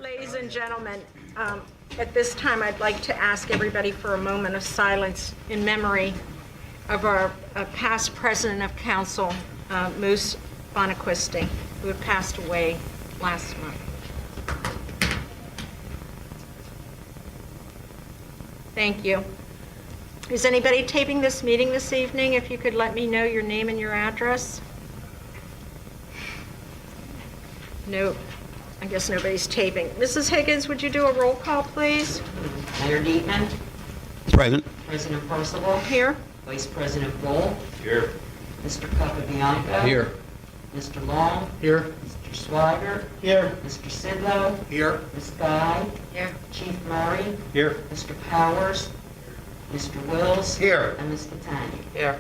Ladies and gentlemen, at this time I'd like to ask everybody for a moment of silence in memory of our past president of council, Moose Bonaquisti, who had passed away last month. Thank you. Is anybody taping this meeting this evening? If you could let me know your name and your address. No, I guess nobody's taping. Mrs. Higgins, would you do a roll call, please? Mayor Dietman. Present. President Percival. Here. Vice President Bull. Here. Mr. Capabianco. Here. Mr. Long. Here. Mr. Swiger. Here. Mr. Sidlow. Here. Ms. Guy. Here. Chief Murray. Here. Mr. Powers. Mr. Wills. Here. And Ms. Catania. Here.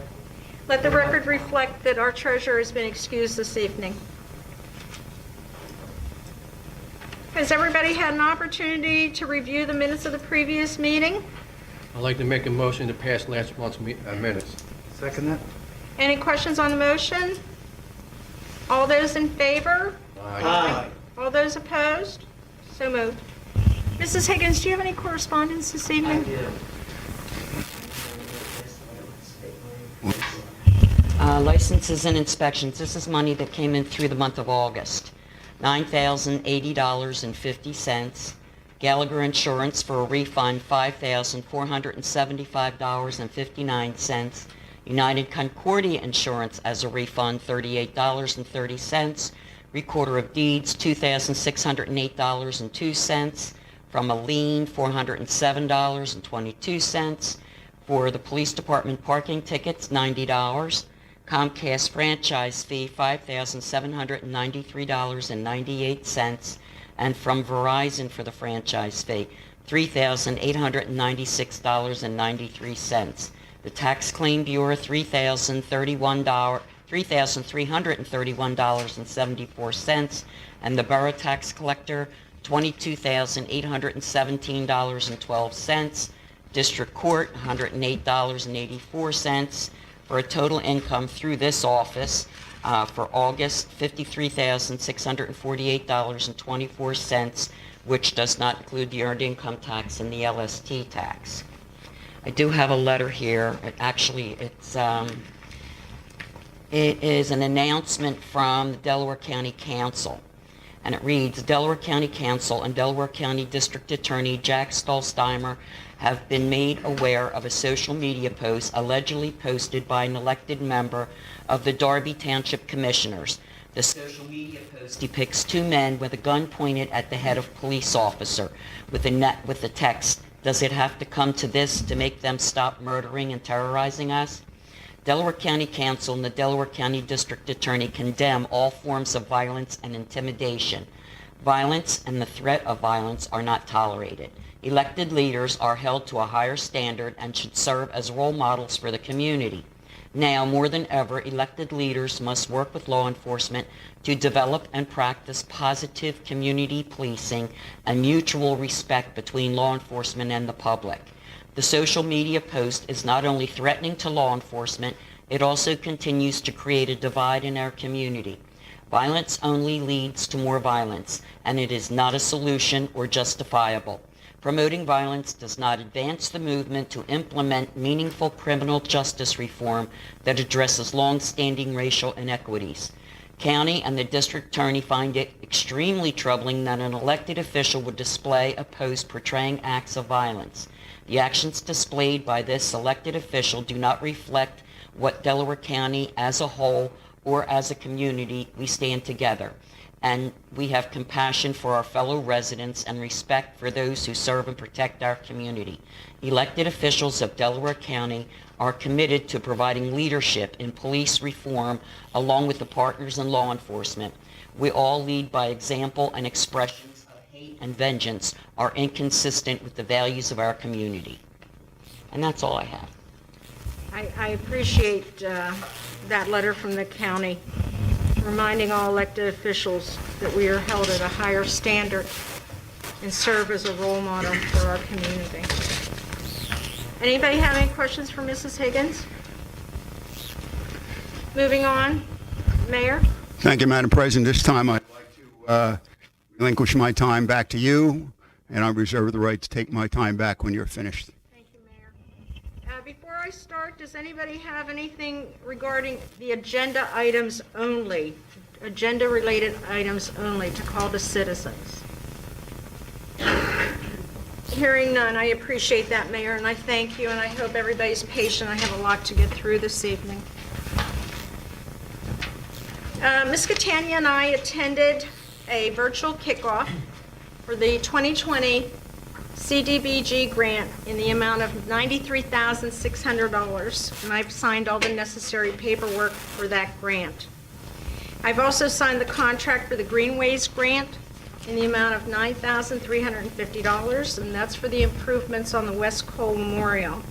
Let the record reflect that our treasurer has been excused this evening. Has everybody had an opportunity to review the minutes of the previous meeting? I'd like to make a motion to pass last month's minutes. Second that? Any questions on the motion? All those in favor? Aye. All those opposed? So moved. Mrs. Higgins, do you have any correspondence this evening? Licenses and inspections. This is money that came in through the month of August. $9,080.50. Gallagher Insurance for a refund, $5,475.59. United Concordia Insurance as a refund, $38.30. Recorder of Deeds, $2,608.02. From a lien, $407.22. For the Police Department parking tickets, $90. Comcast franchise fee, $5,793.98. And from Verizon for the franchise fee, $3,896.93. The Tax Claim Bureau, $3,331.74. And the Borough Tax Collector, $22,817.12. District Court, $108.84. For a total income through this office for August, $53,648.24, which does not include the earned income tax and the LST tax. I do have a letter here. It is an announcement from the Delaware County Council. And it reads, Delaware County Council and Delaware County District Attorney Jack Stolzheimer have been made aware of a social media post allegedly posted by an elected member of the Darby Township Commissioners. The social media post depicts two men with a gun pointed at the head of a police officer with the text, "Does it have to come to this to make them stop murdering and terrorizing us?" Delaware County Council and the Delaware County District Attorney condemn all forms of violence and intimidation. Violence and the threat of violence are not tolerated. Elected leaders are held to a higher standard and should serve as role models for the community. Now, more than ever, elected leaders must work with law enforcement to develop and practice positive community policing and mutual respect between law enforcement and the public. The social media post is not only threatening to law enforcement, it also continues to create a divide in our community. Violence only leads to more violence, and it is not a solution or justifiable. Promoting violence does not advance the movement to implement meaningful criminal justice reform that addresses long-standing racial inequities. County and the district attorney find it extremely troubling that an elected official would display a post portraying acts of violence. The actions displayed by this elected official do not reflect what Delaware County as a whole or as a community we stand together. And we have compassion for our fellow residents and respect for those who serve and protect our community. Elected officials of Delaware County are committed to providing leadership in police reform along with the partners in law enforcement. We all lead by example, and expressions of hate and vengeance are inconsistent with the values of our community. And that's all I have. I appreciate that letter from the county, reminding all elected officials that we are held at a higher standard and serve as a role model for our community. Anybody have any questions for Mrs. Higgins? Moving on, Mayor. Thank you, Madam President. This time I'd like to relinquish my time back to you, and I reserve the right to take my time back when you're finished. Thank you, Mayor. Before I start, does anybody have anything regarding the agenda items only, agenda-related items only to call to citizens? Hearing none, I appreciate that, Mayor, and I thank you, and I hope everybody's patient. I have a lot to get through this evening. Ms. Catania and I attended a virtual kickoff for the 2020 CDBG grant in the amount of $93,600, and I've signed all the necessary paperwork for that grant. I've also signed the contract for the Greenways grant in the amount of $9,350, and that's for the improvements on the West Cole Memorial.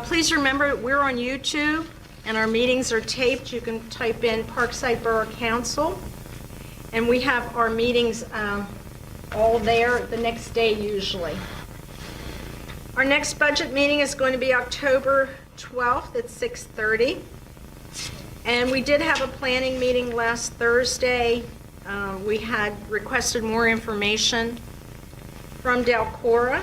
Please remember, we're on YouTube, and our meetings are taped. You can type in Parkside Borough Council, and we have our meetings all there the next day usually. Our next budget meeting is going to be October 12th at 6:30. And we did have a planning meeting last Thursday. We had requested more information from Delcora,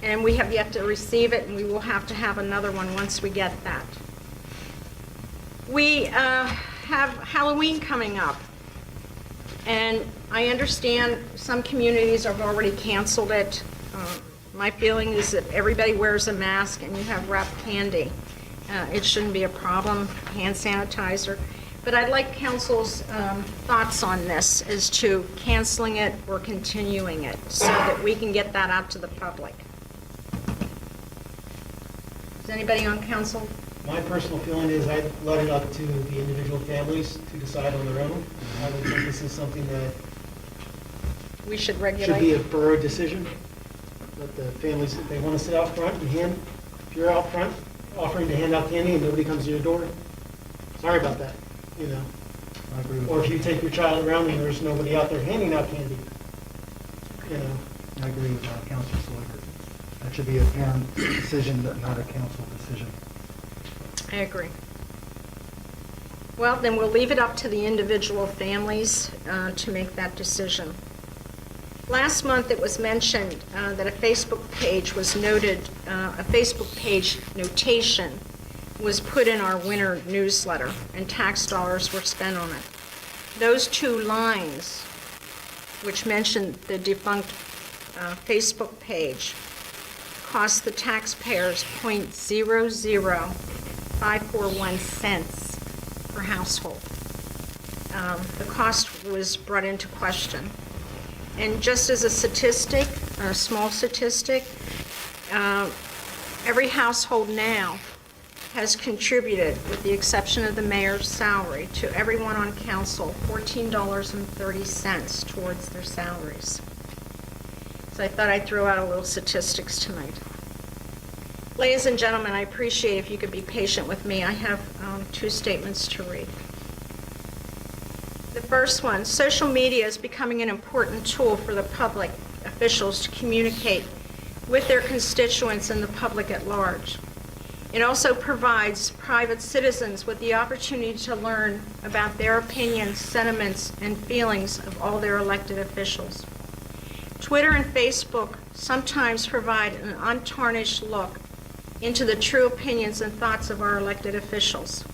and we have yet to receive it, and we will have to have another one once we get that. We have Halloween coming up, and I understand some communities have already canceled it. My feeling is that everybody wears a mask and you have wrapped candy. It shouldn't be a problem, hand sanitizer. But I'd like council's thoughts on this as to canceling it or continuing it so that we can get that out to the public. Is anybody on council? My personal feeling is I'd let it up to the individual families to decide on their own. I would think this is something that We should should regulate. be a borough decision. Let the families, if they want to sit out front and hand, if you're out front offering to hand out candy and nobody comes to your door, sorry about that, you know. I agree with Or if you take your child around and there's nobody out there handing out candy, you know. I agree with Councilor Sawyer. That should be a parent decision, not a council decision. I agree. Well, then we'll leave it up to the individual families to make that decision. Last month, it was mentioned that a Facebook page was noted, a Facebook page notation was put in our winter newsletter, and tax dollars were spent on it. Those two lines, which mentioned the defunct Facebook page, cost the taxpayers .00541 cents per household. The cost was brought into question. And just as a statistic, a small statistic, every household now has contributed, with the exception of the mayor's salary, to everyone on council $14.30 towards their salaries. So I thought I'd throw out a little statistics tonight. Ladies and gentlemen, I appreciate if you could be patient with me. I have two statements to read. The first one, social media is becoming an important tool for the public officials to communicate with their constituents and the public at large. It also provides private citizens with the opportunity to learn about their opinions, sentiments, and feelings of all their elected officials. Twitter and Facebook sometimes provide an untarnished look into the true opinions and thoughts of our elected officials.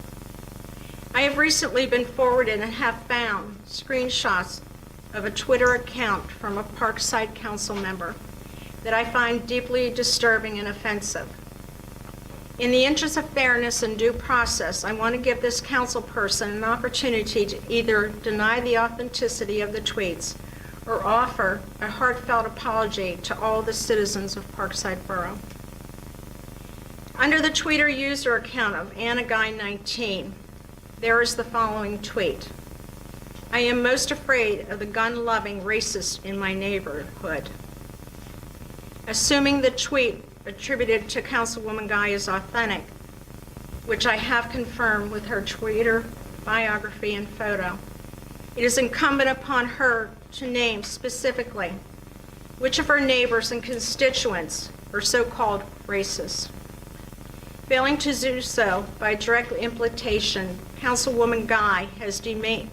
I have recently been forwarded and have found screenshots of a Twitter account from a Parkside council member that I find deeply disturbing and offensive. In the interest of fairness and due process, I want to give this council person an opportunity to either deny the authenticity of the tweets or offer a heartfelt apology to all the citizens of Parkside Borough. Under the Twitter user account of AnnaGuy19, there is the following tweet. I am most afraid of the gun-loving racist in my neighborhood. Assuming the tweet attributed to Councilwoman Guy is authentic, which I have confirmed with her Twitter biography and photo, it is incumbent upon her to name specifically which of her neighbors and constituents are so-called racist. Failing to do so by direct implication, Councilwoman Guy has demeaned,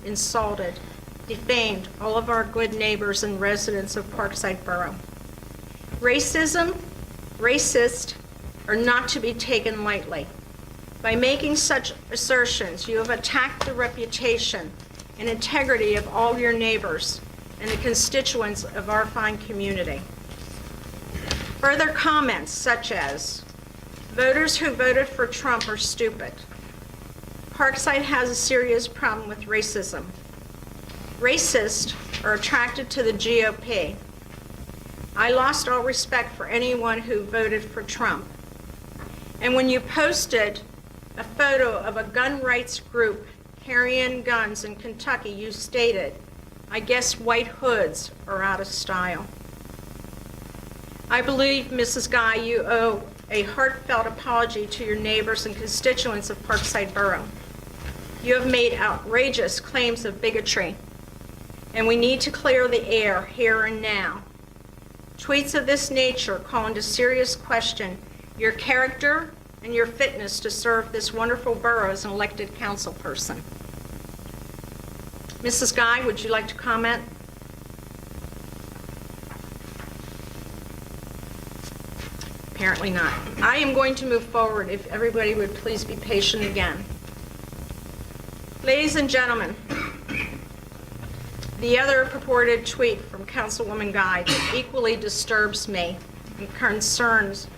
insulted, defamed all of our good neighbors and residents of Parkside Borough. Racism, racist are not to be taken lightly. By making such assertions, you have attacked the reputation and integrity of all your neighbors and the constituents of our fine community. Further comments such as, voters who voted for Trump are stupid. Parkside has a serious problem with racism. Racists are attracted to the GOP. I lost all respect for anyone who voted for Trump. And when you posted a photo of a gun rights group carrying guns in Kentucky, you stated, I guess white hoods are out of style. I believe, Mrs. Guy, you owe a heartfelt apology to your neighbors and constituents of Parkside Borough. You have made outrageous claims of bigotry, and we need to clear the air here and now. Tweets of this nature call into serious question your character and your fitness to serve this wonderful borough as an elected council person. Mrs. Guy, would you like to comment? Apparently not. I am going to move forward if everybody would please be patient again. Ladies and gentlemen, the other purported tweet from Councilwoman Guy that equally disturbs me and concerns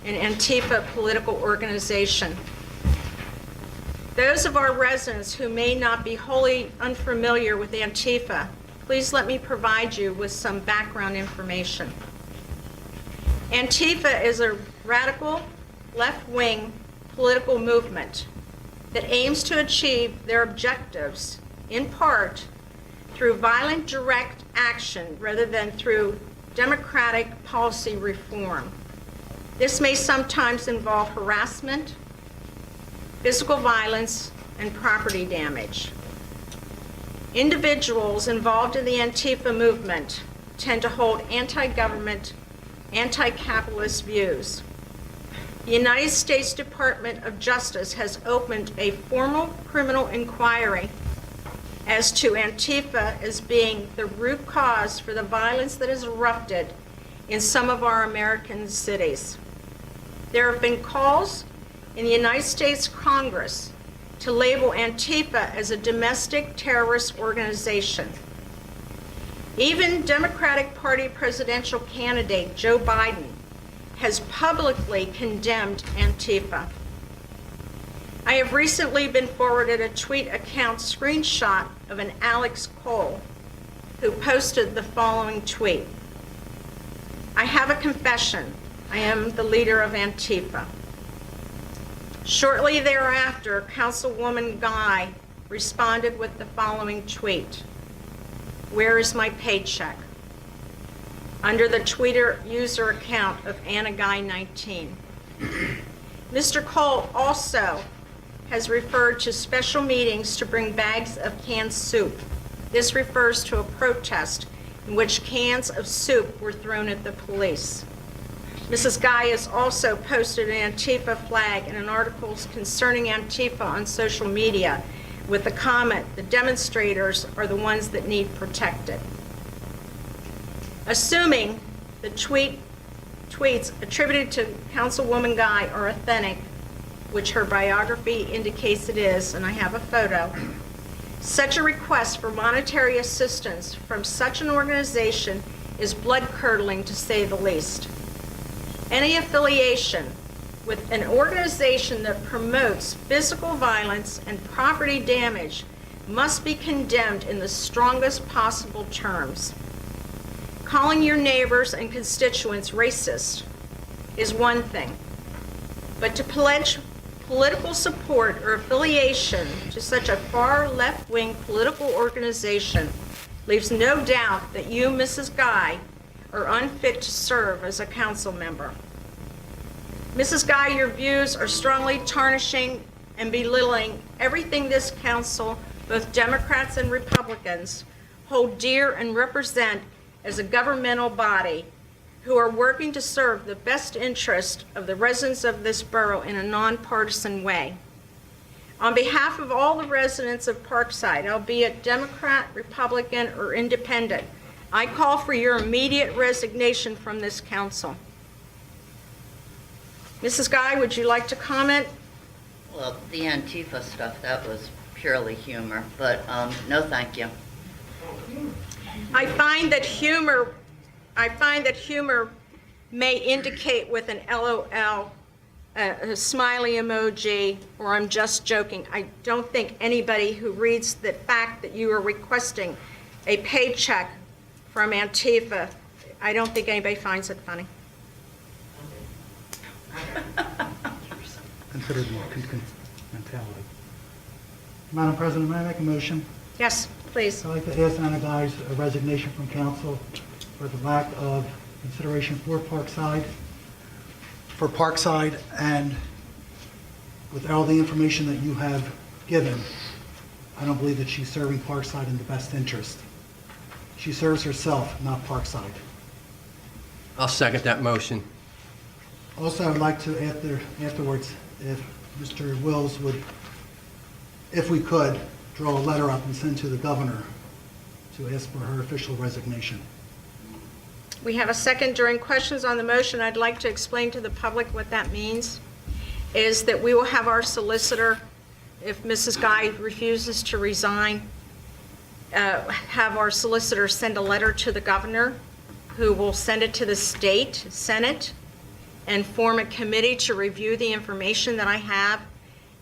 an Antifa political organization. Those of our residents who may not be wholly unfamiliar with Antifa, please let me provide you with some background information. Antifa is a radical left-wing political movement that aims to achieve their objectives, in part, through violent direct action rather than through democratic policy reform. This may sometimes involve harassment, physical violence, and property damage. Individuals involved in the Antifa movement tend to hold anti-government, anti-capitalist views. The United States Department of Justice has opened a formal criminal inquiry as to Antifa as being the root cause for the violence that has erupted in some of our American cities. There have been calls in the United States Congress to label Antifa as a domestic terrorist organization. Even Democratic Party presidential candidate Joe Biden has publicly condemned Antifa. I have recently been forwarded a tweet account screenshot of an Alex Cole who posted the following tweet. I have a confession. I am the leader of Antifa. Shortly thereafter, Councilwoman Guy responded with the following tweet. Where is my paycheck? Under the Twitter user account of Anna Guy 19. Mr. Cole also has referred to special meetings to bring bags of canned soup. This refers to a protest in which cans of soup were thrown at the police. Mrs. Guy has also posted an Antifa flag in an article concerning Antifa on social media with the comment, the demonstrators are the ones that need protected. Assuming the tweets attributed to Councilwoman Guy are authentic, which her biography indicates it is, and I have a photo, such a request for monetary assistance from such an organization is blood-curdling to say the least. Any affiliation with an organization that promotes physical violence and property damage must be condemned in the strongest possible terms. Calling your neighbors and constituents racist is one thing, but to pledge political support or affiliation to such a far left-wing political organization leaves no doubt that you, Mrs. Guy, are unfit to serve as a council member. Mrs. Guy, your views are strongly tarnishing and belittling everything this council, both Democrats and Republicans, hold dear and represent as a governmental body who are working to serve the best interest of the residents of this borough in a nonpartisan way. On behalf of all the residents of Parkside, albeit Democrat, Republican, or Independent, I call for your immediate resignation from this council. Mrs. Guy, would you like to comment? Well, the Antifa stuff, that was purely humor, but no thank you. I find that humor may indicate with an LOL, a smiley emoji, or I'm just joking. I don't think anybody who reads the fact that you are requesting a paycheck from Antifa, I don't think anybody finds it funny. Considered more mentality. Madam President, may I make a motion? Yes, please. I'd like to ask Anna Guy's resignation from council for the lack of consideration for Parkside, and with all the information that you have given, I don't believe that she's serving Parkside in the best interest. She serves herself, not Parkside. I'll second that motion. Also, I'd like to, afterwards, if Mr. Wills would, if we could, draw a letter up and send to the governor to ask for her official resignation. We have a second. During questions on the motion, I'd like to explain to the public what that means, is that we will have our solicitor, if Mrs. Guy refuses to resign, have our solicitor send a letter to the governor, who will send it to the state senate and form a committee to review the information that I have,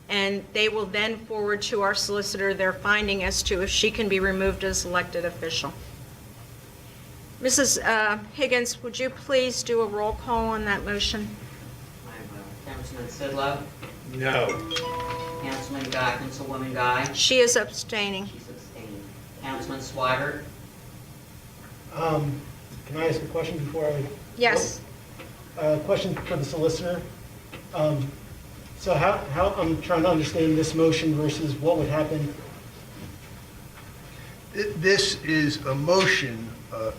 and they will then forward to our solicitor their finding as to if she can be removed as elected official. Mrs. Higgins, would you please do a roll call on that motion? Councilman Sidlow, No. Councilman Guy, Councilwoman Guy, She is abstaining. she's abstaining. Councilman Swigert, Can I ask a question before I? Yes. Question for the solicitor. So how, I'm trying to understand this motion versus what would happen. This is a motion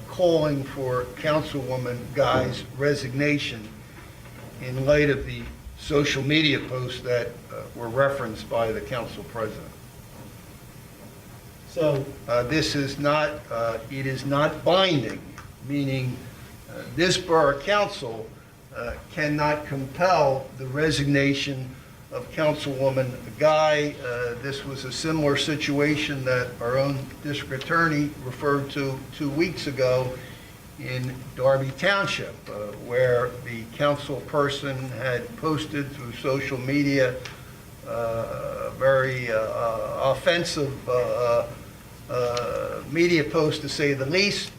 calling for Councilwoman Guy's resignation in light of the social media posts that were referenced by the council president. So, This is not, it is not binding, meaning this borough council cannot compel the resignation of Councilwoman Guy. This was a similar situation that our own district attorney referred to 2 weeks ago in Darby Township, where the council person had posted through social media very offensive media post, to say the least.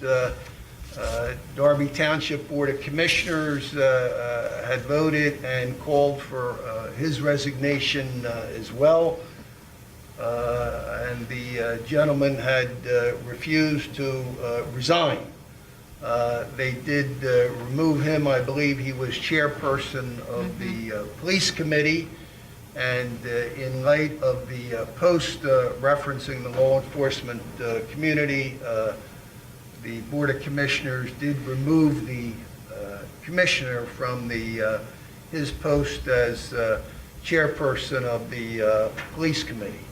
Darby Township Board of Commissioners had voted and called for his resignation as well. And the gentleman had refused to resign. They did remove him. I believe he was chairperson of the police committee. And in light of the post referencing the law enforcement community, the Board of Commissioners did remove the commissioner from his post as chairperson of the police committee.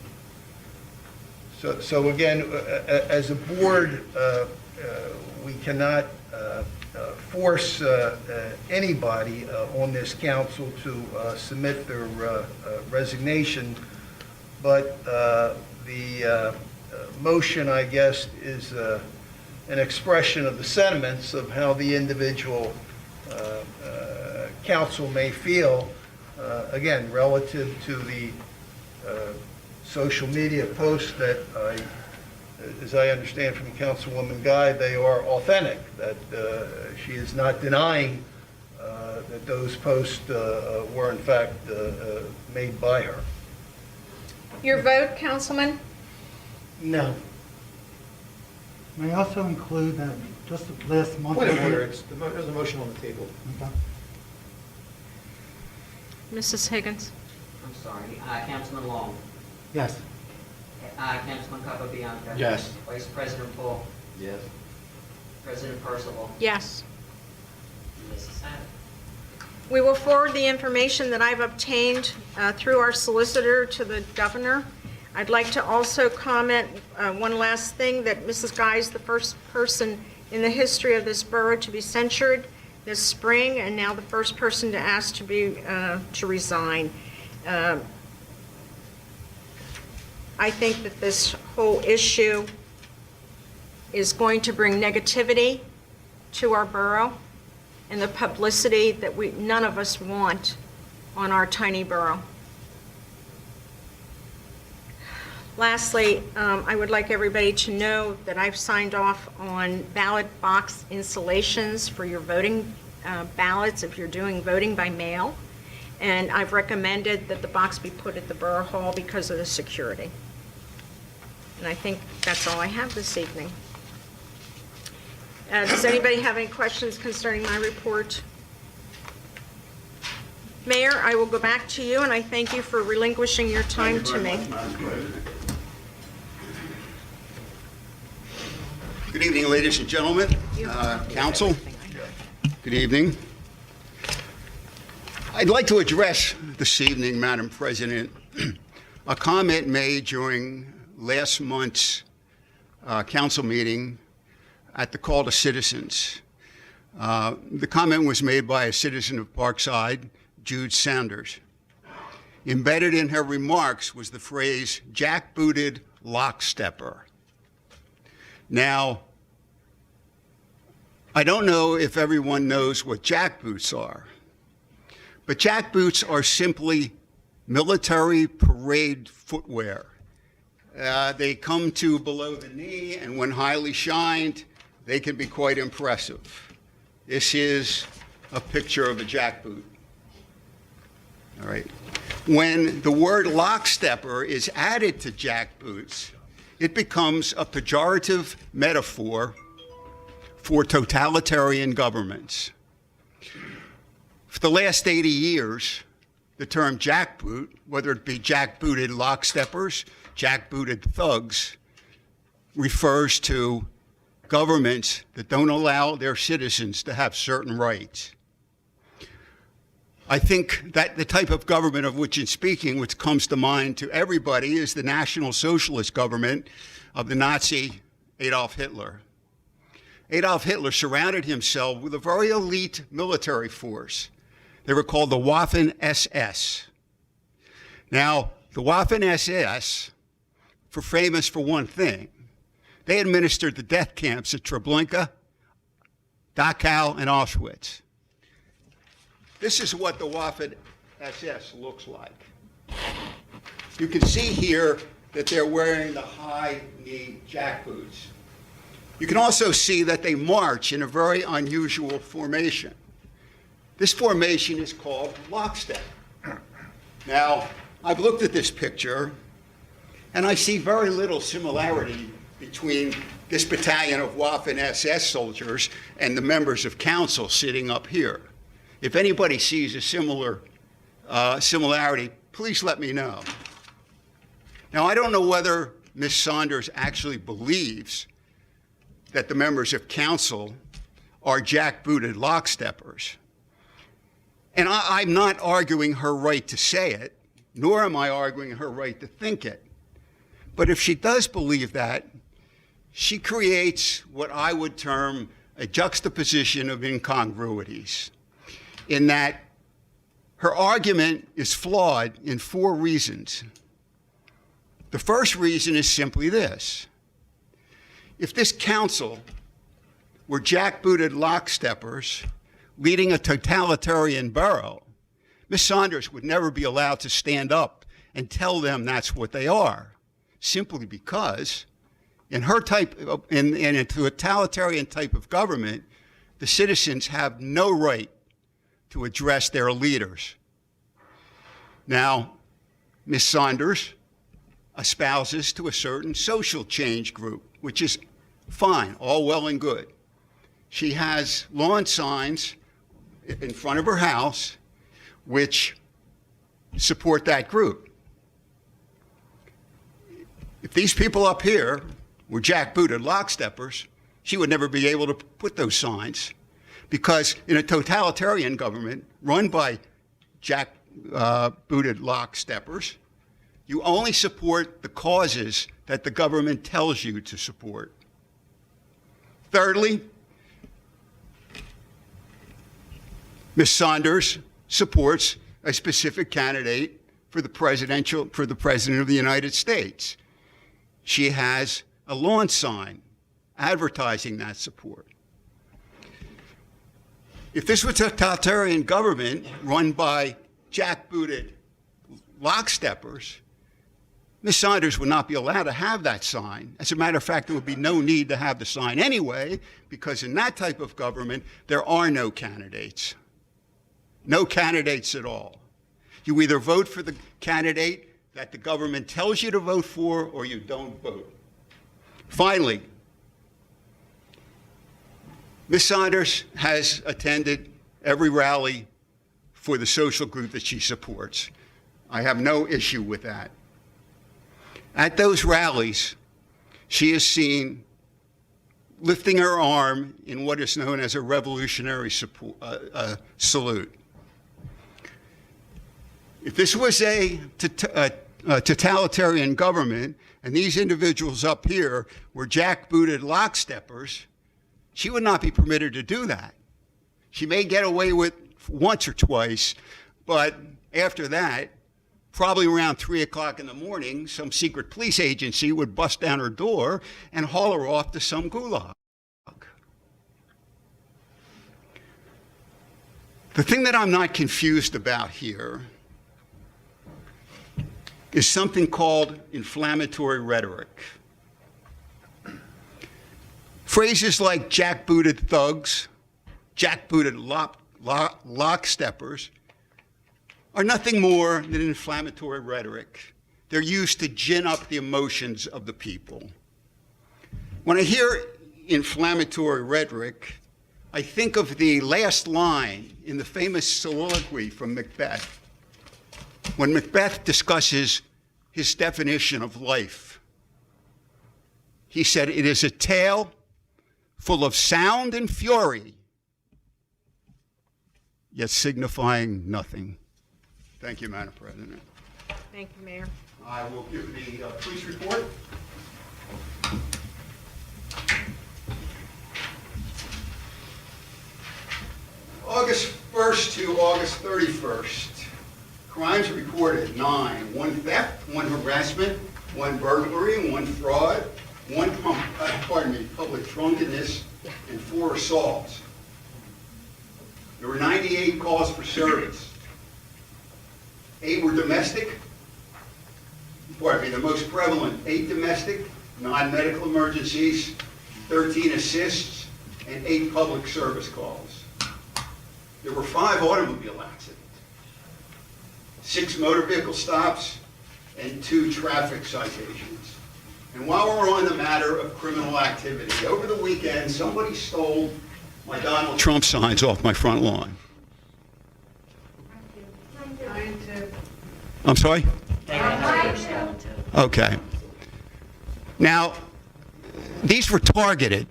So again, as a board, we cannot force anybody on this council to submit their resignation, but the motion, I guess, is an expression of the sentiments of how the individual council may feel, again, relative to the social media posts that as I understand from Councilwoman Guy, they are authentic, that she is not denying that those posts were in fact made by her. Your vote, Councilman? no. May I also include that just last month? Point of order, there's a motion on the table. Okay. Mrs. Higgins? I'm sorry, Councilman Long, Yes. Councilman Capabianca. Yes. Vice President Paul, Yes. President Percival, Yes. and Mrs. Sapp. We will forward the information that I've obtained through our solicitor to the governor. I'd like to also comment one last thing, that Mrs. Guy is the first person in the history of this borough to be censured this spring, and now the first person to ask to resign. I think that this whole issue is going to bring negativity to our borough and the publicity that none of us want on our tiny borough. Lastly, I would like everybody to know that I've signed off on ballot box installations for your voting ballots if you're doing voting by mail. And I've recommended that the box be put at the Borough Hall because of the security. And I think that's all I have this evening. Does anybody have any questions concerning my report? Mayor, I will go back to you, and I thank you for relinquishing your time to me. Good evening, ladies and gentlemen, council. Good evening. I'd like to address this evening, Madam President, a comment made during last month's council meeting at the call to citizens. The comment was made by a citizen of Parkside, Jude Sanders. Embedded in her remarks was the phrase, jackbooted lockstepper. Now, I don't know if everyone knows what jackboots are, but jackboots are simply military parade footwear. They come to below the knee, and when highly shined, they can be quite impressive. This is a picture of a jackboot. All right. When the word lockstepper is added to jackboots, it becomes a pejorative metaphor for totalitarian governments. For the last 80 years, the term jackboot, whether it be jackbooted locksteppers, jackbooted thugs, refers to governments that don't allow their citizens to have certain rights. I think that the type of government of which I'm speaking, which comes to mind to everybody, is the National Socialist government of the Nazi Adolf Hitler. Adolf Hitler surrounded himself with a very elite military force. They were called the Waffen-SS. Now, the Waffen-SS were famous for one thing. They administered the death camps at Treblinka, Dachau, and Auschwitz. This is what the Waffen-SS looks like. You can see here that they're wearing the high-knee jackboots. You can also see that they march in a very unusual formation. This formation is called lockstep. Now, I've looked at this picture, and I see very little similarity between this battalion of Waffen-SS soldiers and the members of council sitting up here. If anybody sees a similar similarity, please let me know. Now, I don't know whether Ms. Saunders actually believes that the members of council are jackbooted locksteppers. And I'm not arguing her right to say it, nor am I arguing her right to think it. But if she does believe that, she creates what I would term a juxtaposition of incongruities, in that her argument is flawed in 4 reasons. The first reason is simply this. If this council were jackbooted locksteppers leading a totalitarian borough, Ms. Saunders would never be allowed to stand up and tell them that's what they are, simply because in her type, in a totalitarian type of government, the citizens have no right to address their leaders. Now, Ms. Saunders espouses to a certain social change group, which is fine, all well and good. She has lawn signs in front of her house which support that group. If these people up here were jackbooted locksteppers, she would never be able to put those signs. Because in a totalitarian government run by jackbooted locksteppers, you only support the causes that the government tells you to support. Thirdly, Ms. Saunders supports a specific candidate for the President of the United States. She has a lawn sign advertising that support. If this was a totalitarian government run by jackbooted locksteppers, Ms. Saunders would not be allowed to have that sign. As a matter of fact, there would be no need to have the sign anyway, because in that type of government, there are no candidates. No candidates at all. You either vote for the candidate that the government tells you to vote for, or you don't vote. Finally, Ms. Saunders has attended every rally for the social group that she supports. I have no issue with that. At those rallies, she is seen lifting her arm in what is known as a revolutionary salute. If this was a totalitarian government and these individuals up here were jackbooted locksteppers, she would not be permitted to do that. She may get away with once or twice, but after that, probably around 3 o'clock in the morning, some secret police agency would bust down her door and haul her off to some gulag. The thing that I'm not confused about here is something called inflammatory rhetoric. Phrases like jackbooted thugs, jackbooted locksteppers are nothing more than inflammatory rhetoric. They're used to gin up the emotions of the people. When I hear inflammatory rhetoric, I think of the last line in the famous soliloquy from Macbeth, when Macbeth discusses his definition of life. He said, "It is a tale full of sound and fury, yet signifying nothing." Thank you, Madam President. Thank you, Mayor. I will give the police report. August 1st to August 31st. Crimes reported 9. 1 theft, 1 harassment, 1 burglary, 1 fraud, 1 public drunkenness, and 4 assaults. There were 98 calls for service. 8 were domestic. The most prevalent, 8 domestic, non-medical emergencies, 13 assists, and 8 public service calls. There were 5 automobile accidents, 6 motor vehicle stops, and 2 traffic citations. And while we're on the matter of criminal activity, over the weekend, somebody stole my Donald Trump signs off my front lawn. I'm sorry? Okay. Now, these were targeted,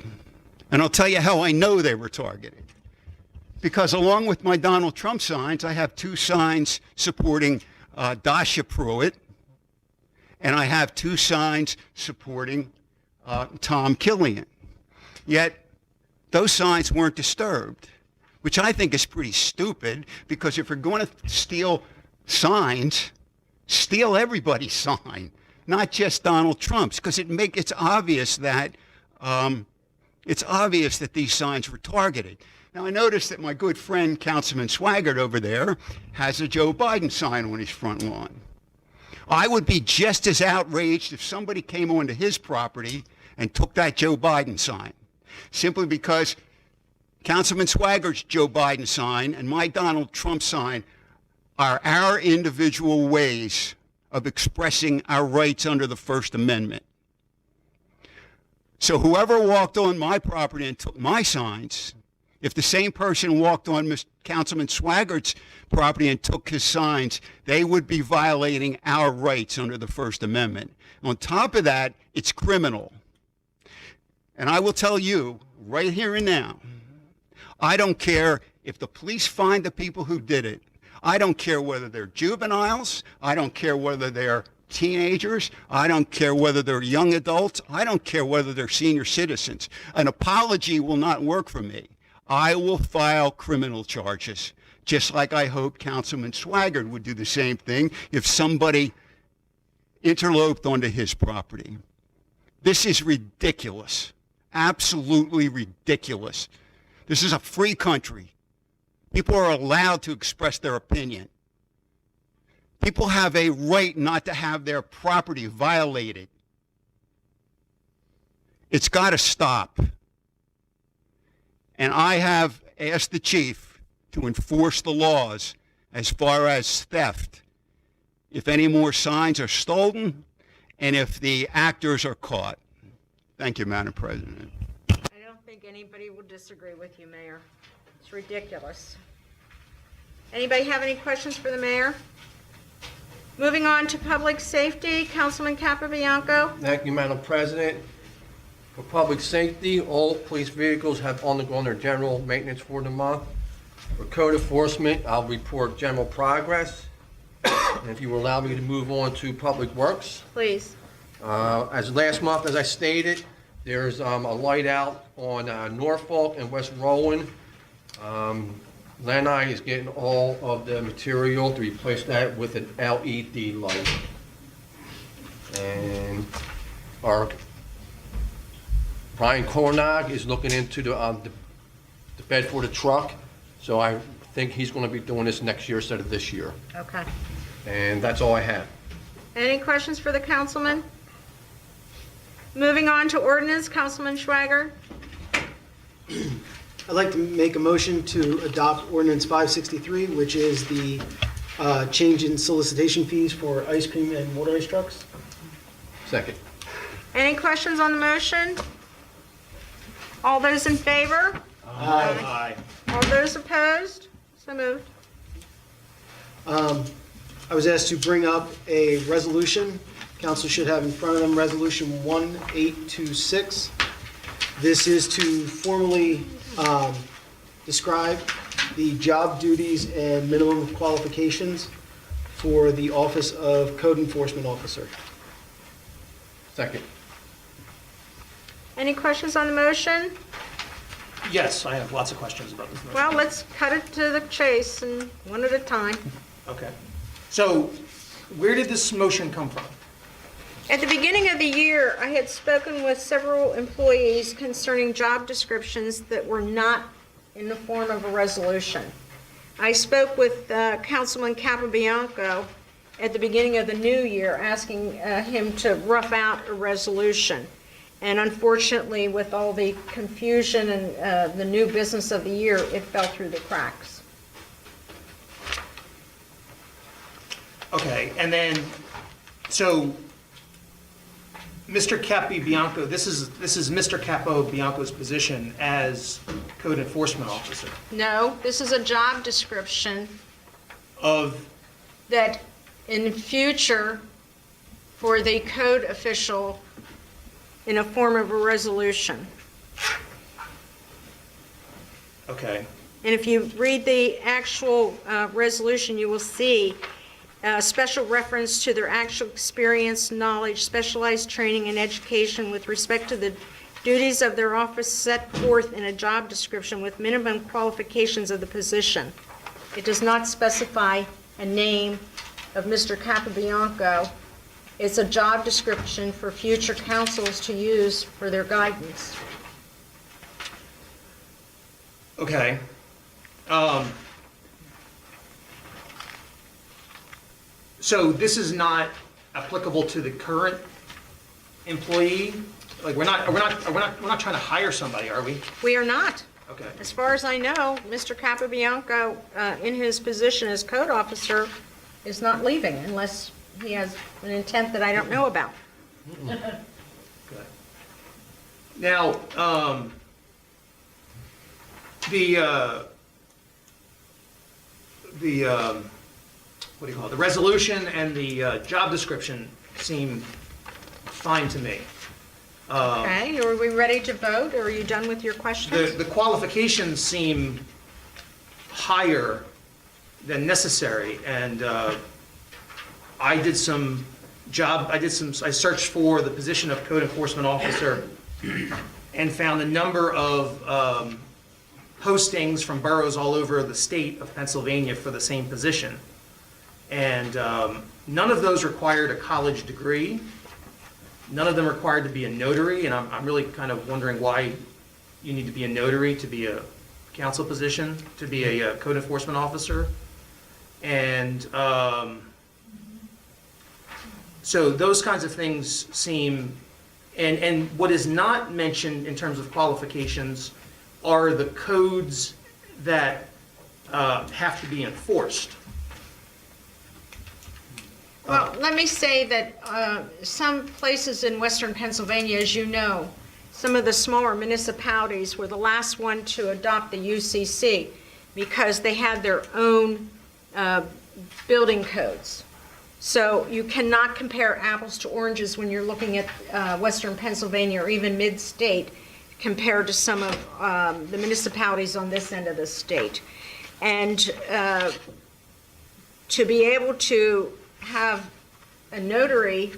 and I'll tell you how I know they were targeted. Because along with my Donald Trump signs, I have 2 signs supporting Dasha Pruitt, and I have 2 signs supporting Tom Killian. Yet, those signs weren't disturbed, which I think is pretty stupid, because if you're going to steal signs, steal everybody's sign, not just Donald Trump's, because it's obvious that these signs were targeted. Now, I noticed that my good friend, Councilman Swaggart over there, has a Joe Biden sign on his front lawn. I would be just as outraged if somebody came onto his property and took that Joe Biden sign, simply because Councilman Swaggart's Joe Biden sign and my Donald Trump sign are our individual ways of expressing our rights under the First Amendment. So whoever walked on my property and took my signs, if the same person walked on Councilman Swaggart's property and took his signs, they would be violating our rights under the First Amendment. On top of that, it's criminal. And I will tell you right here and now I don't care if the police find the people who did it. I don't care whether they're juveniles. I don't care whether they're teenagers. I don't care whether they're young adults. I don't care whether they're senior citizens. An apology will not work for me. I will file criminal charges, just like I hope Councilman Swaggart would do the same thing if somebody interloped onto his property. This is ridiculous, absolutely ridiculous. This is a free country. People are allowed to express their opinion. People have a right not to have their property violated. It's got to stop. And I have asked the chief to enforce the laws as far as theft, if any more signs are stolen, and if the actors are caught. Thank you, Madam President. I don't think anybody will disagree with you, Mayor. It's ridiculous. Anybody have any questions for the mayor? Moving on to public safety, Councilman Capabianco. Thank you, Madam President. For public safety, all police vehicles have undergone their general maintenance for the month. For code enforcement, I'll report general progress. And if you will allow me to move on to public works. Please. As last month, as I stated, there's a light out on Norfolk and West Rowan. Lanai is getting all of the material to replace that with an LED light. And our Brian Cornog is looking into the bed for the truck, so I think he's going to be doing this next year instead of this year. Okay. And that's all I have. Any questions for the councilman? Moving on to ordinance, Councilman Schwager. I'd like to make a motion to adopt ordinance 563, which is the change in solicitation fees for ice cream and motorized trucks. Second. Any questions on the motion? All those in favor? Aye. All those opposed? So moved. I was asked to bring up a resolution. Council should have in front of them Resolution 1826. This is to formally describe the job duties and minimum qualifications for the Office of Code Enforcement Officer. Second. Any questions on the motion? Yes, I have lots of questions about this motion. Well, let's cut it to the chase and one at a time. Okay. So where did this motion come from? At the beginning of the year, I had spoken with several employees concerning job descriptions that were not in the form of a resolution. I spoke with Councilman Capabianco at the beginning of the new year, asking him to rough out a resolution. And unfortunately, with all the confusion and the new business of the year, it fell through the cracks. Okay, and then, so Mr. Capabianco, this is Mr. Capabianco's position as code enforcement officer No, this is a job description of, that in the future, for the code official, in a form of a resolution. okay, And if you read the actual resolution, you will see special reference to their actual experience, knowledge, specialized training, and education with respect to the duties of their office set forth in a job description with minimum qualifications of the position. It does not specify a name of Mr. Capabianco. It's a job description for future councils to use for their guidance. okay. So this is not applicable to the current employee? Like, we're not trying to hire somebody, are we? We are not. Okay. As far as I know, Mr. Capabianco, in his position as code officer, is not leaving unless he has an intent that I don't know about. Good. Now, what do you call it? The resolution and the job description seem fine to me. Okay, are we ready to vote, or are you done with your questions? The qualifications seem higher than necessary, and I searched for the position of code enforcement officer and found a number of postings from boroughs all over the state of Pennsylvania for the same position. And none of those required a college degree. None of them required to be a notary, and I'm really kind of wondering why you need to be a notary to be a council position, to be a code enforcement officer. And so those kinds of things seem, and what is not mentioned in terms of qualifications are the codes that have to be enforced. Well, let me say that some places in western Pennsylvania, as you know, some of the smaller municipalities were the last one to adopt the UCC because they had their own building codes. So you cannot compare apples to oranges when you're looking at western Pennsylvania or even mid-state compared to some of the municipalities on this end of the state. And to be able to have a notary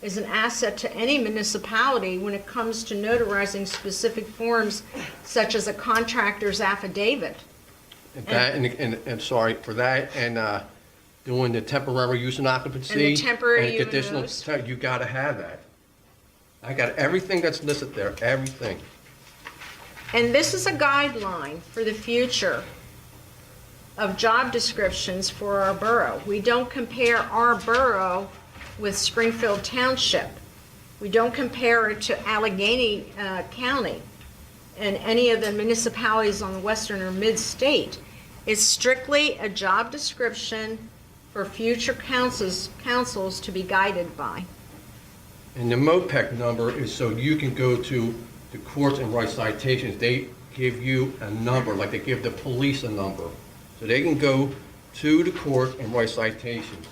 is an asset to any municipality when it comes to notarizing specific forms such as a contractor's affidavit. And that, and sorry for that, and doing the temporary use and occupancy. And the temporary and use. conditional, you gotta have that. I got everything that's listed there, everything. And this is a guideline for the future of job descriptions for our borough. We don't compare our borough with Springfield Township. We don't compare it to Allegheny County and any of the municipalities on the western or mid-state. It's strictly a job description for future councils to be guided by. And the MOPEC number is so you can go to the courts and write citations. They give you a number, like they give the police a number. So they can go to the court and write citations.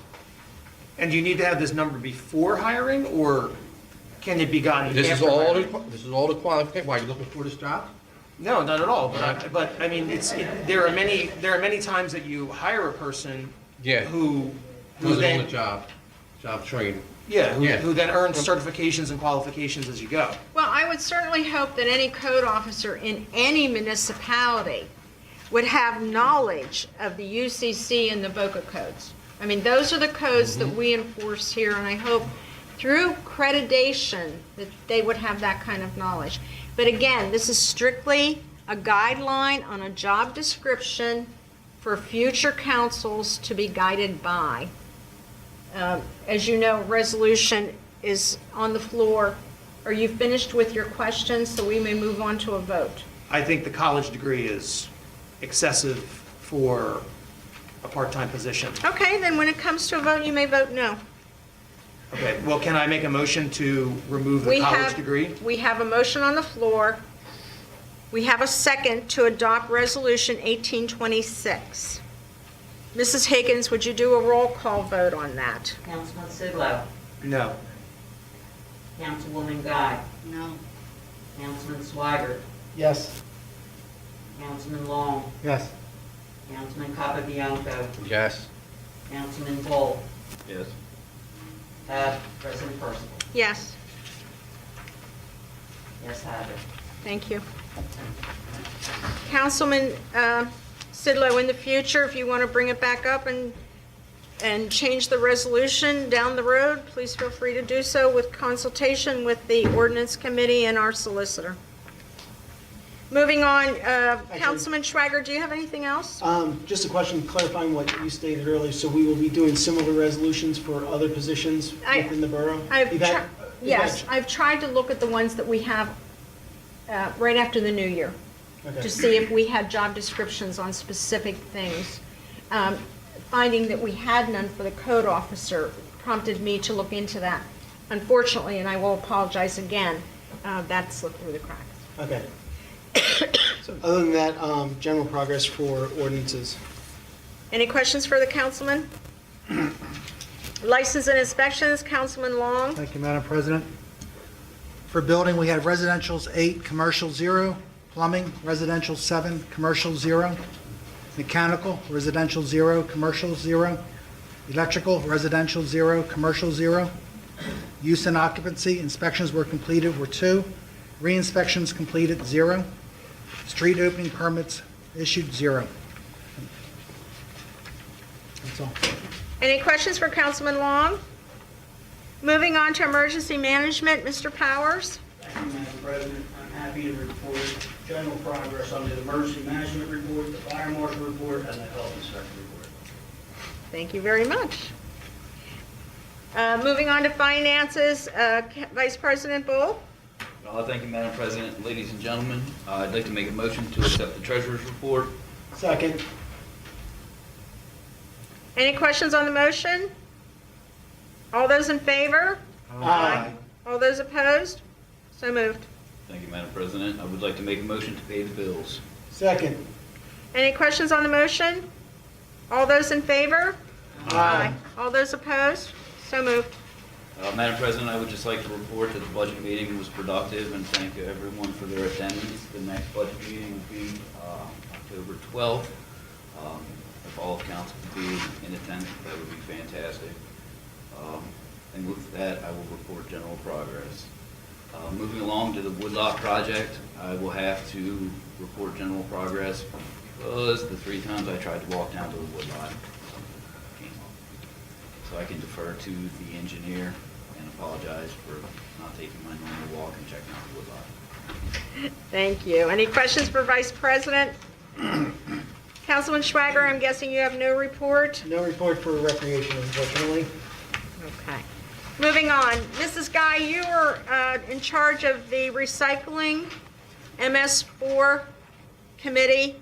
And do you need to have this number before hiring, or can it be gotten This is after all, hiring? this is all the qualifications. Why, you looking for this job? No, not at all, but I mean, there are many times that you hire a person Yeah. who Who's on then, the job training. yeah, Yeah. who then earns certifications and qualifications as you go. Well, I would certainly hope that any code officer in any municipality would have knowledge of the UCC and the VOCA codes. I mean, those are the codes that we enforce here, and I hope through accreditation that they would have that kind of knowledge. But again, this is strictly a guideline on a job description for future councils to be guided by. As you know, resolution is on the floor. Are you finished with your questions, so we may move on to a vote? I think the college degree is excessive for a part-time position. Okay, then when it comes to a vote, you may vote no. Okay, well, can I make a motion to remove the We college have- degree? We have a motion on the floor. We have a second to adopt Resolution 1826. Mrs. Higgins, would you do a roll call vote on that? Councilman Sidlow, No. Councilwoman Guy, No. Councilman Swigert, Yes. Councilman Long, Yes. Councilman Capabianco, Yes. Councilman Bull, Yes. President Percival. Yes, Yes, have it. thank you. Councilman Sidlow, in the future, if you want to bring it back up and change the resolution down the road, please feel free to do so with consultation with the ordinance committee and our solicitor. Moving on, Councilman Schwager, do you have anything else? Just a question clarifying what you stated earlier. So we will be doing similar resolutions for other positions within the borough? Yes, I've tried to look at the ones that we have right after the new year Okay. to see if we had job descriptions on specific things. Finding that we had none for the code officer prompted me to look into that. Unfortunately, and I will apologize again, that slipped through the cracks. Okay. So other than that, general progress for ordinances. Any questions for the councilman? License and inspections, Councilman Long. Thank you, Madam President. For building, we have residential's 8, commercial 0. Plumbing, residential 7, commercial 0. Mechanical, residential 0, commercial 0. Electrical, residential 0, commercial 0. Use and occupancy, inspections were completed were 2. Re-inspections completed, 0. Street opening permits issued, 0. That's all. Any questions for Councilman Long? Moving on to emergency management, Mr. Powers. Thank you, Madam President. I'm happy to report general progress on the emergency management report, the fire marshal report, and the health inspector report. Thank you very much. Moving on to finances, Vice President Bull. Thank you, Madam President. Ladies and gentlemen, I'd like to make a motion to accept the treasurer's report. Second. Any questions on the motion? All those in favor? Aye. All those opposed? So moved. Thank you, Madam President. I would like to make a motion to pay the bills. Second. Any questions on the motion? All those in favor? Aye. All those opposed? So moved. Madam President, I would just like to report that the budget meeting was productive and thank everyone for their attendance. The next budget meeting will be October 12th. If all of council could be in attendance, that would be fantastic. And with that, I will report general progress. Moving along to the woodlot project, I will have to report general progress because the 3 times I tried to walk down to the woodlot came up. So I can defer to the engineer and apologize for not taking my normal walk and checking out the woodlot. Thank you. Any questions for Vice President? Councilman Schwager, I'm guessing you have no report? No report for recreation, unfortunately. Okay. Moving on. Mrs. Guy, you were in charge of the recycling MS4 committee.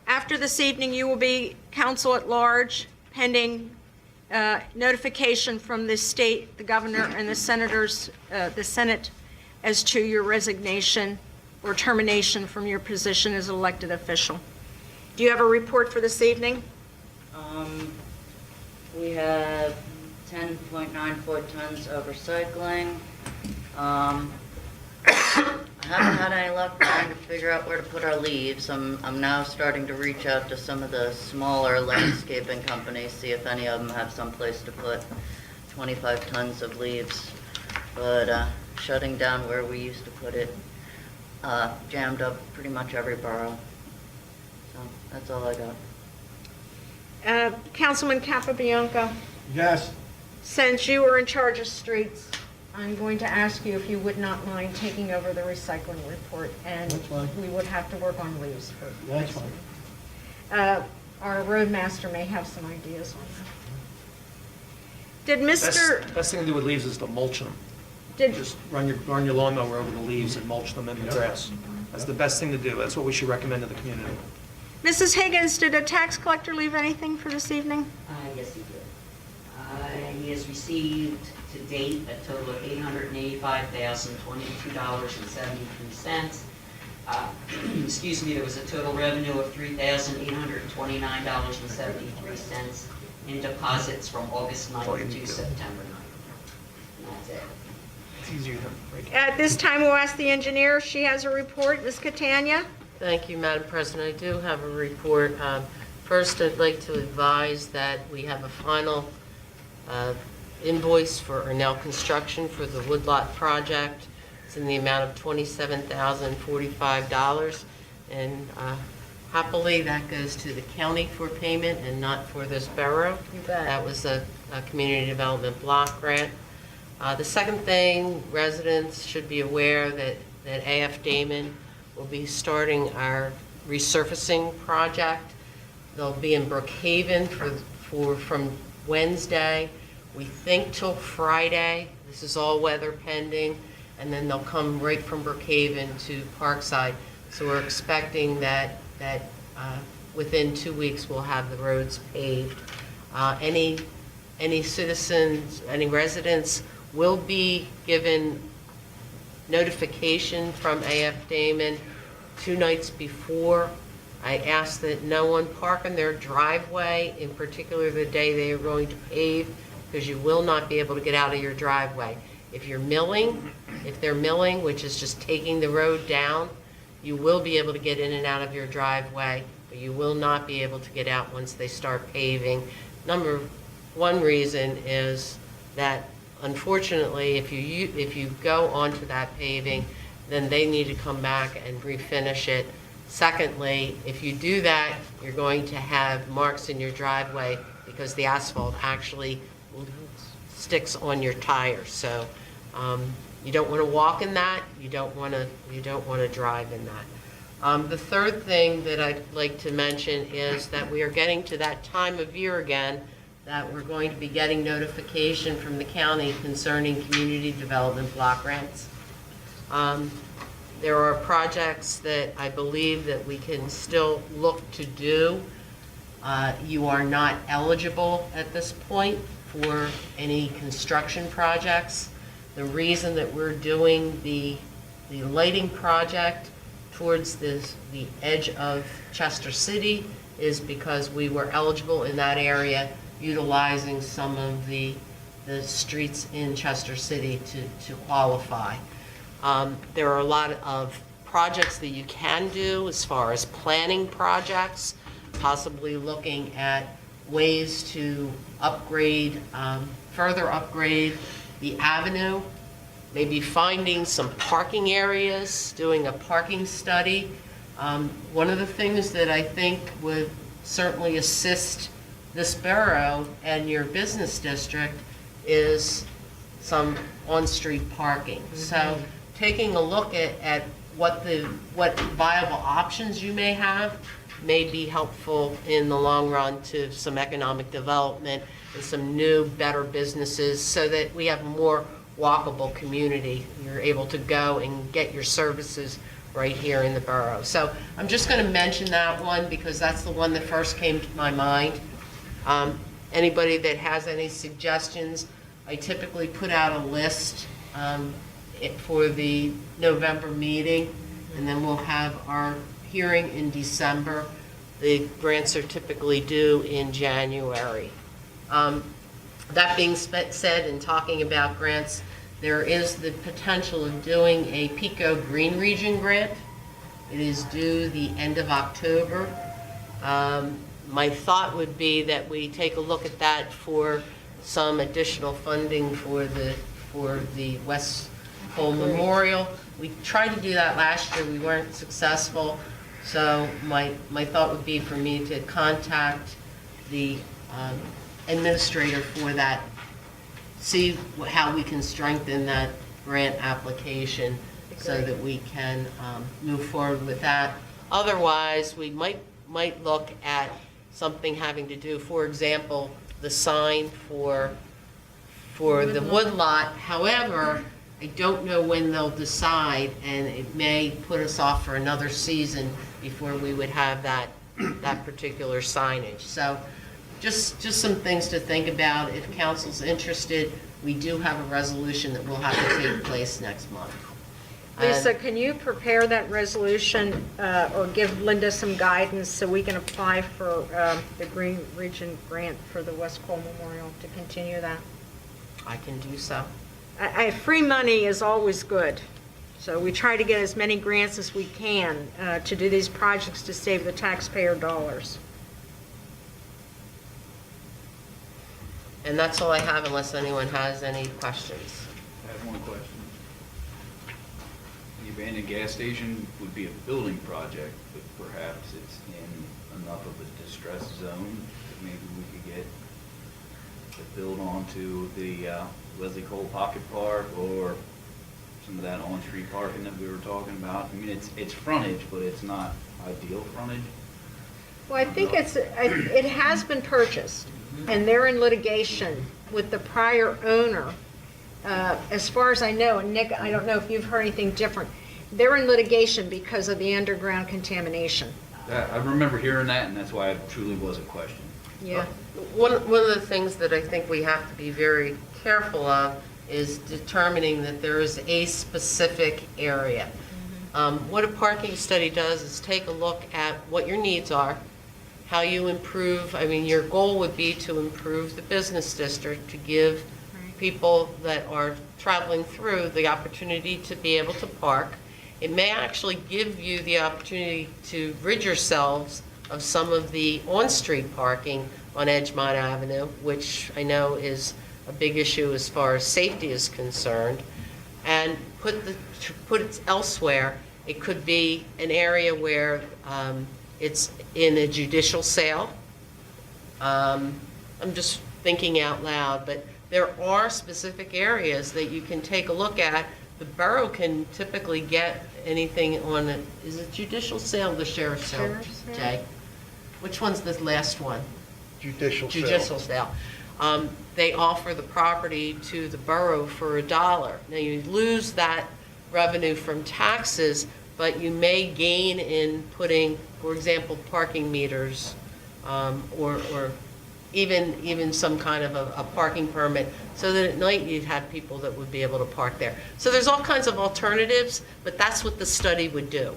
After this evening, you will be counsel at large pending notification from the state, the governor, and the senators, the Senate, as to your resignation or termination from your position as elected official. Do you have a report for this evening? We have 10.94 tons of recycling. I haven't had any luck trying to figure out where to put our leaves. I'm now starting to reach out to some of the smaller landscaping companies, see if any of them have some place to put 25 tons of leaves. But shutting down where we used to put it jammed up pretty much every borough. So that's all I got. Councilman Capabianco, Yes. since you were in charge of streets, I'm going to ask you if you would not mind taking over the recycling report, and That's fine. we would have to work on leaves for. That's fine. Our roadmaster may have some ideas on that. Did Mr. Best thing to do with leaves is to mulch them. Did, Just run your lawnmower over the leaves and mulch them in the grass. That's the best thing to do. That's what we should recommend to the community. Mrs. Higgins, did a tax collector leave anything for this evening? Yes, he did. He has received to date a total of $885,022.73. Excuse me, there was a total revenue of $3,829.73 in deposits from August 9th to September 9th. And that's it. It's easier to break it. At this time, we'll ask the engineer. She has a report. Ms. Catania? Thank you, Madam President. I do have a report. First, I'd like to advise that we have a final invoice for Ernell Construction for the woodlot project. It's in the amount of $27,045, and happily that goes to the county for payment and not for this borough. You bet. That was a community development block grant. The second thing, residents should be aware that AF Damon will be starting our resurfacing project. They'll be in Brookhaven from Wednesday, we think till Friday. This is all weather pending, and then they'll come right from Brookhaven to Parkside. So we're expecting that within 2 weeks we'll have the roads paved. Any citizens, any residents will be given notification from AF Damon 2 nights before. I ask that no one park in their driveway, in particular the day they are going to pave, because you will not be able to get out of your driveway. If they're milling, which is just taking the road down, you will be able to get in and out of your driveway, but you will not be able to get out once they start paving. Number one reason is that unfortunately, if you go onto that paving, then they need to come back and refinish it. Secondly, if you do that, you're going to have marks in your driveway because the asphalt actually sticks on your tires. So you don't want to walk in that. You don't want to drive in that. The third thing that I'd like to mention is that we are getting to that time of year again that we're going to be getting notification from the county concerning community development block grants. There are projects that I believe that we can still look to do. You are not eligible at this point for any construction projects. The reason that we're doing the lighting project towards the edge of Chester City is because we were eligible in that area utilizing some of the streets in Chester City to qualify. There are a lot of projects that you can do as far as planning projects, possibly looking at ways to upgrade, further upgrade the avenue, maybe finding some parking areas, doing a parking study. One of the things that I think would certainly assist this borough and your business district is some on-street parking. So taking a look at what viable options you may have may be helpful in the long run to some economic development and some new, better businesses so that we have a more walkable community. You're able to go and get your services right here in the borough. So I'm just going to mention that one because that's the one that first came to my mind. Anybody that has any suggestions, I typically put out a list for the November meeting, and then we'll have our hearing in December. The grants are typically due in January. That being said, in talking about grants, there is the potential of doing a Pico Green Region grant. It is due the end of October. My thought would be that we take a look at that for some additional funding for the West Cole Memorial. We tried to do that last year. We weren't successful. So my thought would be for me to contact the administrator for that, see how we can strengthen that grant application so that we can move forward with that. Otherwise, we might look at something having to do, for example, the sign for the woodlot. However, I don't know when they'll decide, and it may put us off for another season before we would have that particular signage. So just some things to think about. If council's interested, we do have a resolution that will have to take place next month. Lisa, can you prepare that resolution or give Linda some guidance so we can apply for the Green Region grant for the West Cole Memorial to continue that? I can do so. Free money is always good. So we try to get as many grants as we can to do these projects to save the taxpayer dollars. And that's all I have unless anyone has any questions. I have one question. The abandoned gas station would be a building project, but perhaps it's in enough of a distressed zone that maybe we could get it built onto the Leslie Cole Pocket Park or some of that on-street parking that we were talking about. I mean, it's frontage, but it's not ideal frontage. Well, I think it has been purchased, and they're in litigation with the prior owner. As far as I know, and Nick, I don't know if you've heard anything different, they're in litigation because of the underground contamination. I remember hearing that, and that's why it truly was a question. Yeah. One of the things that I think we have to be very careful of is determining that there is a specific area. What a parking study does is take a look at what your needs are, how you improve. I mean, your goal would be to improve the business district, to give people that are traveling through the opportunity to be able to park. It may actually give you the opportunity to rid yourselves of some of the on-street parking on Edgemont Avenue, which I know is a big issue as far as safety is concerned, and put it elsewhere. It could be an area where it's in a judicial sale. I'm just thinking out loud, but there are specific areas that you can take a look at. The borough can typically get anything on, is it judicial sale or the sheriff's sale? Sheriff's sale? Jay? Which one's the last one? Judicial sale. Judicial sale. They offer the property to the borough for $1. Now, you lose that revenue from taxes, but you may gain in putting, for example, parking meters, or even some kind of a parking permit, so that at night you'd have people that would be able to park there. So there's all kinds of alternatives, but that's what the study would do.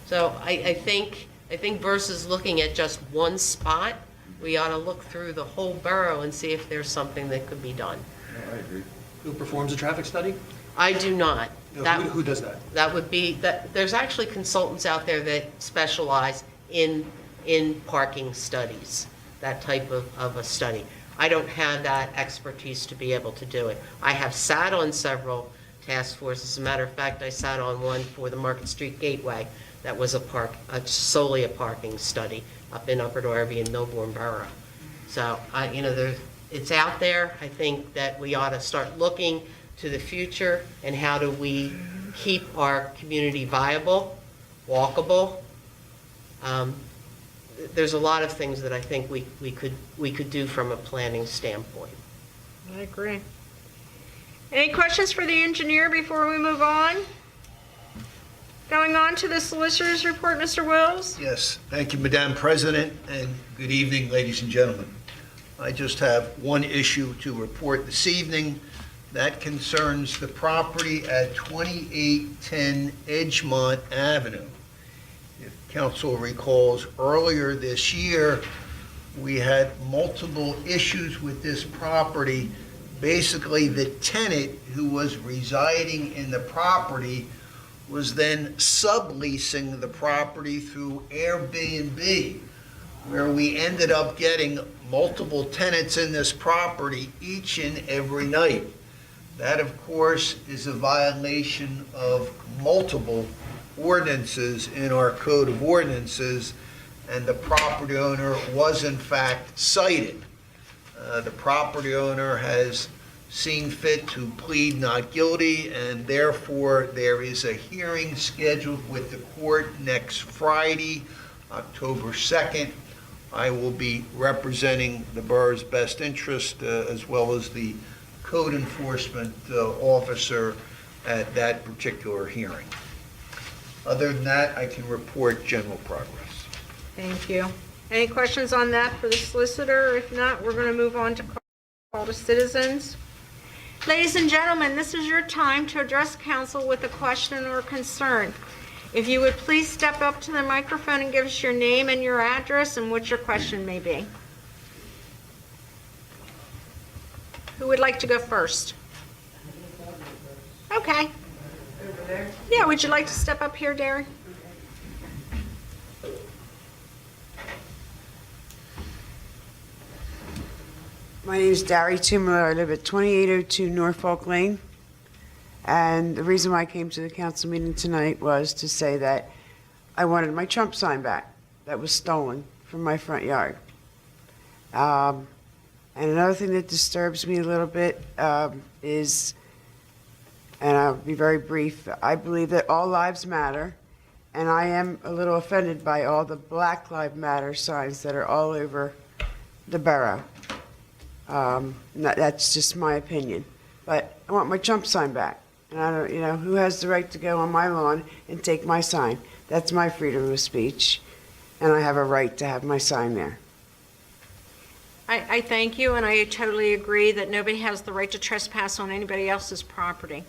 So I think versus looking at just one spot, we ought to look through the whole borough and see if there's something that could be done. I agree. Who performs a traffic study? I do not. No, That- who does that? That would be, there's actually consultants out there that specialize in parking studies, that type of a study. I don't have that expertise to be able to do it. I have sat on several task forces. As a matter of fact, I sat on one for the Market Street Gateway that was solely a parking study up in Upper Darby and Milbourne Borough. So, it's out there. I think that we ought to start looking to the future and how do we keep our community viable, walkable. There's a lot of things that I think we could do from a planning standpoint. I agree. Any questions for the engineer before we move on? Going on to the solicitor's report, Mr. Wills? Yes, thank you, Madam President, and good evening, ladies and gentlemen. I just have one issue to report this evening. That concerns the property at 2810 Edgemont Avenue. If council recalls, earlier this year, we had multiple issues with this property. Basically, the tenant who was residing in the property was then subleasing the property through Airbnb, where we ended up getting multiple tenants in this property each and every night. That, of course, is a violation of multiple ordinances in our Code of Ordinances, and the property owner was in fact cited. The property owner has seen fit to plead not guilty, and therefore there is a hearing scheduled with the court next Friday, October 2nd. I will be representing the borough's best interest as well as the code enforcement officer at that particular hearing. Other than that, I can report general progress. Thank you. Any questions on that for the solicitor? If not, we're going to move on to call to citizens. Ladies and gentlemen, this is your time to address council with a question or concern. If you would please step up to the microphone and give us your name and your address and what your question may be. Who would like to go first? Okay. Yeah, would you like to step up here, Darren? My name is Dari Tumler. I live at 2802 Norfolk Lane. And the reason why I came to the council meeting tonight was to say that I wanted my Trump sign back that was stolen from my front yard. And another thing that disturbs me a little bit is, and I'll be very brief, I believe that all lives matter, and I am a little offended by all the Black Lives Matter signs that are all over the borough. That's just my opinion. But I want my Trump sign back. And I don't, who has the right to go on my lawn and take my sign? That's my freedom of speech, and I have a right to have my sign there. I thank you, and I totally agree that nobody has the right to trespass on anybody else's property.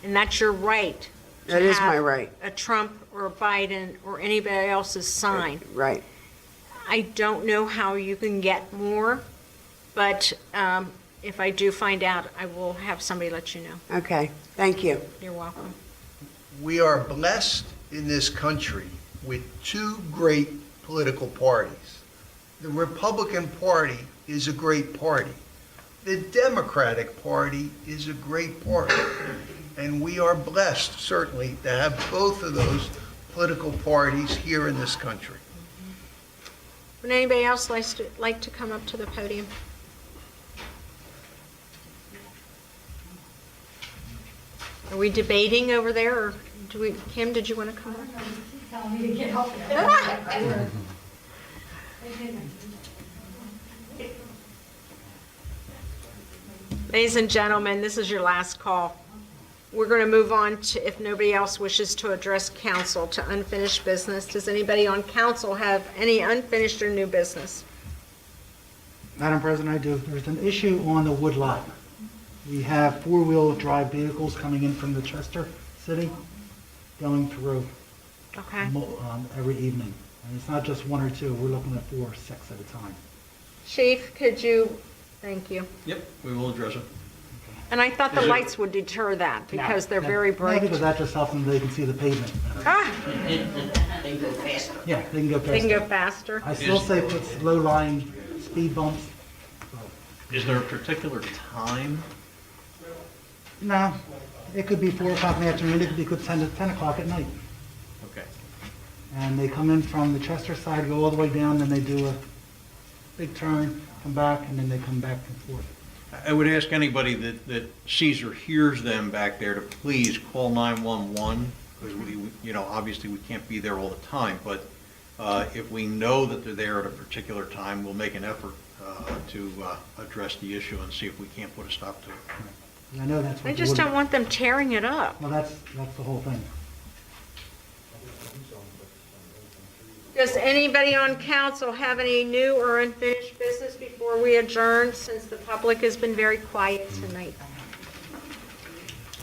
And that's your right. That is my right. A Trump or a Biden or anybody else's sign. Right. I don't know how you can get more, but if I do find out, I will have somebody let you know. Okay, thank you. You're welcome. We are blessed in this country with two great political parties. The Republican Party is a great party. The Democratic Party is a great party. And we are blessed, certainly, to have both of those political parties here in this country. Would anybody else like to come up to the podium? Are we debating over there, or Kim, did you want to come up? Telling me to get up. Ladies and gentlemen, this is your last call. We're going to move on to, if nobody else wishes to address council, to unfinished business. Does anybody on council have any unfinished or new business? Madam President, I do. There's an issue on the wood lot. We have four-wheel drive vehicles coming in from the Chester City, going through Okay. every evening. And it's not just one or two, we're looking at 4 or 6 at a time. Chief, could you, thank you. Yep, we will address it. And I thought the lights would deter that because they're very No, bright. because that just helps them, they can see the pavement better. Ah, They go faster. Yeah, they can go they can faster. go faster. I still say put low-lying speed bumps. Is there a particular time? No, it could be 4 o'clock in the afternoon, it could be 10 o'clock at night. Okay. And they come in from the Chester side, go all the way down, then they do a big turn, come back, and then they come back and forth. I would ask anybody that sees or hears them back there to please call 911, because obviously we can't be there all the time, but if we know that they're there at a particular time, we'll make an effort to address the issue and see if we can't put a stop to it. And I know that's what. I just don't want them tearing it up. Well, that's the whole thing. Does anybody on council have any new or unfinished business before we adjourn, since the public has been very quiet tonight?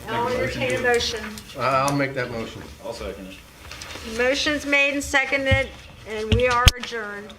I'll entertain a motion. I'll make that motion. I'll second it. Motion's made and seconded, and we are adjourned.